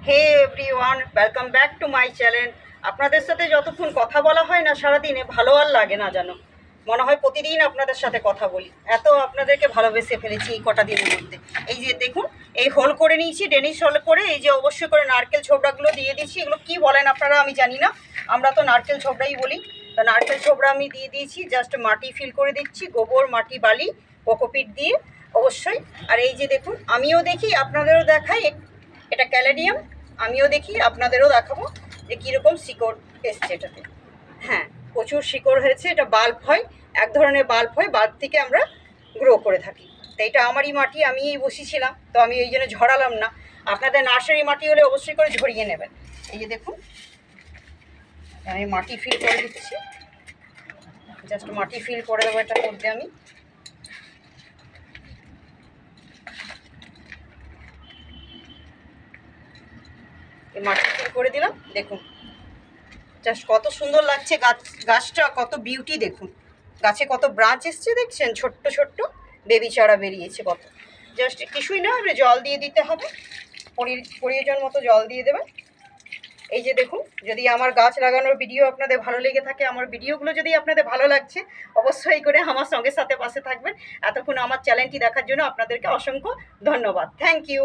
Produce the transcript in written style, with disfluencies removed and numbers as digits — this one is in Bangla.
Hey everyone, welcome back to my channel. আপনাদের সাথে যতক্ষণ কথা বলা হয় না সারাদিনে, ভালো আর লাগে না জানো। মনে হয় প্রতিদিন আপনাদের সাথে কথা বলি, এত আপনাদেরকে ভালোবেসে ফেলেছি এই কটা দিনের মধ্যে। এই যে দেখুন, এই হোল করে নিয়েছি, ডেনিশ হোল করে, এই যে অবশ্যই করে নারকেল ছোবড়াগুলো দিয়ে দিচ্ছি। এগুলো কি বলেন আপনারা আমি জানি না, আমরা তো নারকেল ছোবড়াই বলি। তো নারকেল ছোবড়া আমি দিয়ে দিয়েছি, জাস্ট মাটি ফিল করে দিচ্ছি, গোবর, মাটি, বালি, কোকোপিট দিয়ে অবশ্যই। আর এই যে দেখুন, আমিও দেখি আপনাদেরও দেখাই, এটা ক্যালেডিয়াম। আমিও দেখি আপনাদেরও দেখাবো যে কীরকম শিকড় এসছে এটাতে। হ্যাঁ, প্রচুর শিকড় হয়েছে। এটা বাল্ব হয়, এক ধরনের বাল্ব হয়, বাল্ব থেকে আমরা গ্রো করে থাকি। তো এটা আমারই মাটি, আমিই বসিয়েছিলাম, তো আমি এই জন্য ঝরালাম না। আপনাদের নার্সারি মাটি হলে অবশ্যই করে ঝরিয়ে নেবেন। এই যে দেখুন, আমি মাটি ফিল করে দিচ্ছি, জাস্ট মাটি ফিল করে দেবো এটার মধ্যে আমি। এই মাটি ফিল করে দিলাম, দেখুন জাস্ট কত সুন্দর লাগছে গাছটা, কত বিউটি দেখুন। গাছে কত ব্রাঞ্চ এসছে দেখছেন, ছোট্ট ছোট্ট বেবি চারা বেরিয়েছে কত। জাস্ট কিছুই না, জল দিয়ে দিতে হবে, প্রয়োজন মতো জল দিয়ে দেবেন। এই যে দেখুন, যদি আমার গাছ লাগানোর ভিডিও আপনাদের ভালো লেগে থাকে, আমার ভিডিওগুলো যদি আপনাদের ভালো লাগছে, অবশ্যই করে আমার সঙ্গে সাথে পাশে থাকবেন। এতক্ষণ আমার চ্যানেলটি দেখার জন্য আপনাদেরকে অসংখ্য ধন্যবাদ। Thank you.